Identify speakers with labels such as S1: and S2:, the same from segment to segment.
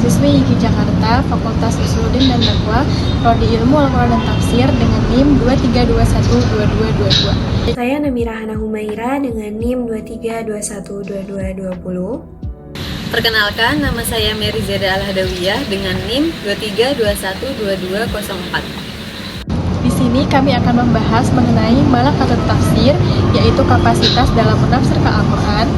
S1: mahasiswi IKI Jakarta, Fakultas Usuluddin dan Dakwah, Prodi Ilmu Al-Quran dan Tafsir dengan NIM 23212222.
S2: Saya Namira Hana Humaira dengan NIM 23212220.
S3: Perkenalkan, nama saya Mary Zeda Al-Hadawiyah dengan NIM 23212204.
S1: Di sini kami akan membahas mengenai malakatul tafsir, yaitu kapasitas dalam menafsirkan Al-Quran.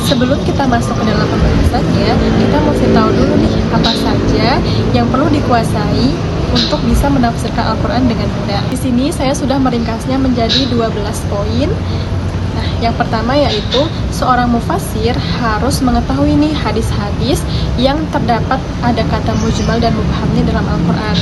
S1: Sebelum kita masuk ke dalam pembahasannya, kita mesti tahu dulu nih apa saja yang perlu dikuasai untuk bisa menafsirkan Al-Quran dengan benar. Di sini saya sudah meringkasnya menjadi 12 poin. Nah, yang pertama yaitu seorang mufassir harus mengetahui nih hadis-hadis yang terdapat ada kata mujmal dan mubhamnya dalam Al-Quran.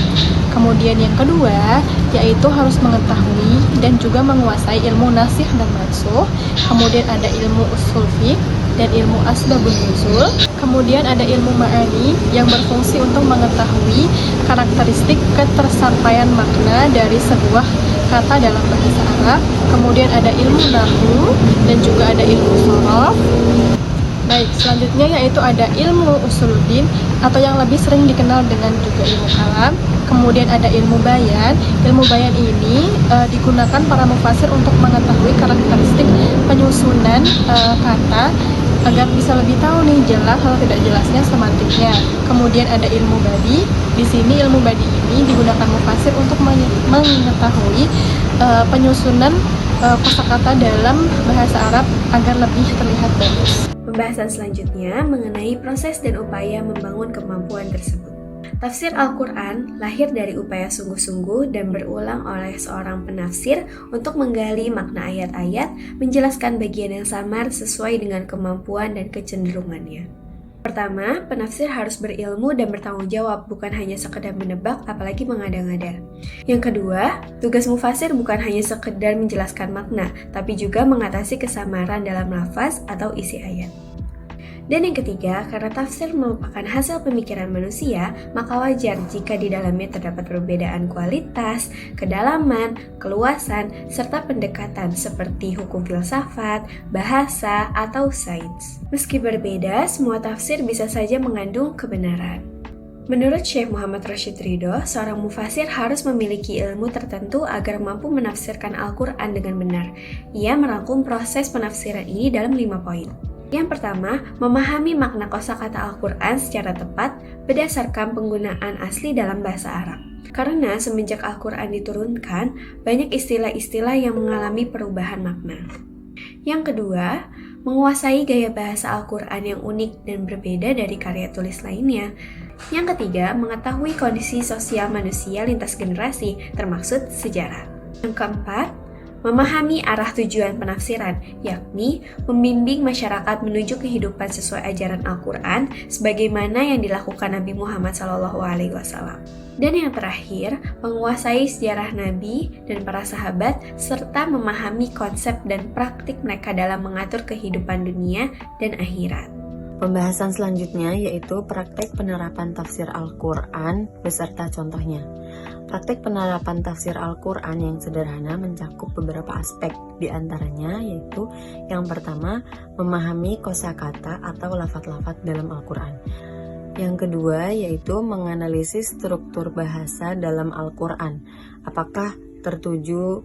S1: Kemudian yang kedua yaitu harus mengetahui dan juga menguasai ilmu nasikh dan mansukh. Kemudian ada ilmu ushul fiqh dan ilmu asbabun nuzul. Kemudian ada ilmu ma'ani yang berfungsi untuk mengetahui karakteristik ketersampaian makna dari sebuah kata dalam bahasa Arab. Kemudian ada ilmu nahwu dan juga ada ilmu shorof. Baik, selanjutnya yaitu ada ilmu usuluddin atau yang lebih sering dikenal dengan juga ilmu kalam. Kemudian ada ilmu bayan. Ilmu bayan ini digunakan para mufassir untuk mengetahui karakteristik penyusunan kata agar bisa lebih tahu nih jelas atau tidak jelasnya semantiknya. Kemudian ada ilmu badi. Di sini ilmu badi ini digunakan mufassir untuk mengetahui penyusunan kosakata dalam bahasa Arab agar lebih terlihat bagus.
S2: Pembahasan selanjutnya mengenai proses dan upaya membangun kemampuan tersebut. Tafsir Al-Quran lahir dari upaya sungguh-sungguh dan berulang oleh seorang penafsir untuk menggali makna ayat-ayat, menjelaskan bagian yang samar sesuai dengan kemampuan dan kecenderungannya. Pertama, penafsir harus berilmu dan bertanggung jawab, bukan hanya sekedar menebak apalagi mengada-ngada. Yang kedua, tugas mufassir bukan hanya sekedar menjelaskan makna, tapi juga mengatasi kesamaran dalam lafaz atau isi ayat. Dan yang ketiga, karena tafsir merupakan hasil pemikiran manusia, maka wajar jika di dalamnya terdapat perbedaan kualitas, kedalaman, keluasan, serta pendekatan seperti hukum filsafat, bahasa, atau sains. Meski berbeda, semua tafsir bisa saja mengandung kebenaran. Menurut Syekh Muhammad Rashid Ridho, seorang mufassir harus memiliki ilmu tertentu agar mampu menafsirkan Al-Quran dengan benar. Ia merangkum proses penafsiran ini dalam 5 poin. Yang pertama, memahami makna kosakata Al-Quran secara tepat berdasarkan penggunaan asli dalam bahasa Arab. Karena semenjak Al-Quran diturunkan, banyak istilah-istilah yang mengalami perubahan makna. Yang kedua, menguasai gaya bahasa Al-Quran yang unik dan berbeda dari karya tulis lainnya. Yang ketiga, mengetahui kondisi sosial manusia lintas generasi, termasuk sejarah. Yang keempat, memahami arah tujuan penafsiran, yakni membimbing masyarakat menuju kehidupan sesuai ajaran Al-Quran sebagaimana yang dilakukan Nabi Muhammad SAW. Dan yang terakhir, menguasai sejarah Nabi dan para sahabat serta memahami konsep dan praktik mereka dalam mengatur kehidupan dunia dan akhirat.
S3: Pembahasan selanjutnya yaitu praktek penerapan tafsir Al-Quran beserta contohnya. Praktek penerapan tafsir Al-Quran yang sederhana mencakup beberapa aspek, diantaranya yaitu yang pertama, memahami kosakata atau lafaz-lafaz dalam Al-Quran. Yang kedua yaitu menganalisis struktur bahasa dalam Al-Quran, apakah tertuju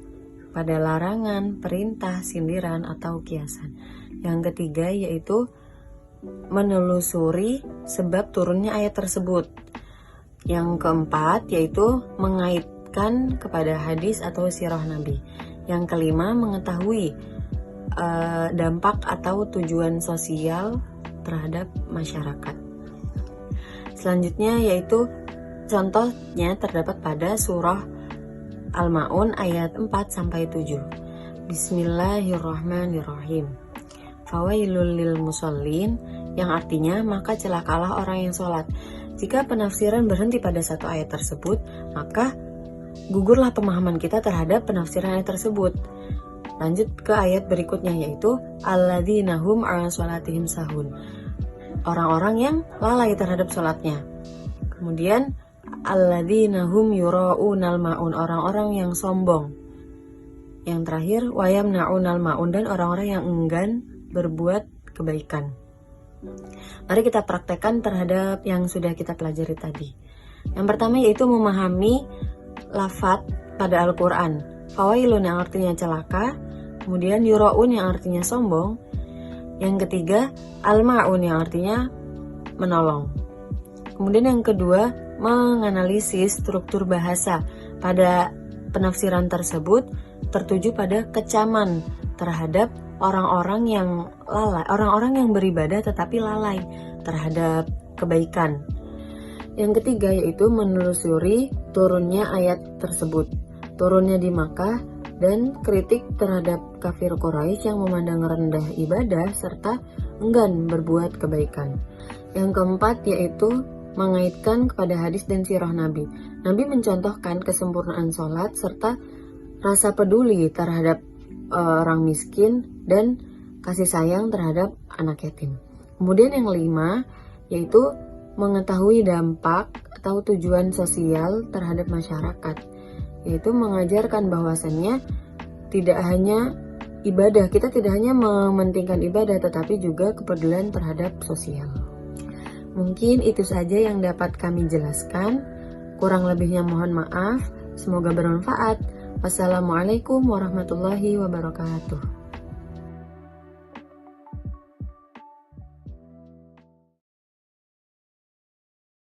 S3: pada larangan, perintah, sindiran, atau kiasan. Yang ketiga yaitu menelusuri sebab turunnya ayat tersebut. Yang keempat yaitu mengaitkan kepada hadis atau sirah Nabi. Yang kelima mengetahui dampak atau tujuan sosial terhadap masyarakat. Selanjutnya yaitu contohnya terdapat pada surah Al-Ma'un ayat 4-7. Bismillahirrahmanirrahim. Fawailul lil musallin, yang artinya maka celakalah orang yang sholat. Jika penafsiran berhenti pada satu ayat tersebut, maka gugurlah pemahaman kita terhadap penafsiran ayat tersebut. Lanjut ke ayat berikutnya yaitu alladzina hum 'ala sholatihim sahun. Orang-orang yang lalai terhadap sholatnya. Kemudian alladzina hum yura'unal ma'un, orang-orang yang sombong. Yang terakhir wayamna'unal ma'un, dan orang-orang yang enggan berbuat kebaikan. Mari kita praktekkan terhadap yang sudah kita pelajari tadi. Yang pertama yaitu memahami lafadz pada Al-Quran. Fawailun yang artinya celaka, kemudian yura'un yang artinya sombong, yang ketiga al-ma'un yang artinya menolong. Kemudian yang kedua, menganalisis struktur bahasa pada penafsiran tersebut tertuju pada kecaman terhadap orang-orang yang lalai, orang-orang yang beribadah tetapi lalai terhadap kebaikan. Yang ketiga yaitu menelusuri turunnya ayat tersebut, turunnya di Makkah, dan kritik terhadap kafir Quraisy yang memandang rendah ibadah serta enggan berbuat kebaikan. Yang keempat yaitu mengaitkan kepada hadis dan sirah Nabi. Nabi mencontohkan kesempurnaan sholat serta rasa peduli terhadap orang miskin dan kasih sayang terhadap anak yatim. Kemudian yang kelima yaitu mengetahui dampak atau tujuan sosial terhadap masyarakat, yaitu mengajarkan bahwasannya tidak hanya ibadah, kita tidak hanya mementingkan ibadah tetapi juga kepedulian terhadap sosial. Mungkin itu saja yang dapat kami jelaskan. Kurang lebihnya mohon maaf. Semoga bermanfaat. Wassalamualaikum warahmatullahi wabarakatuh.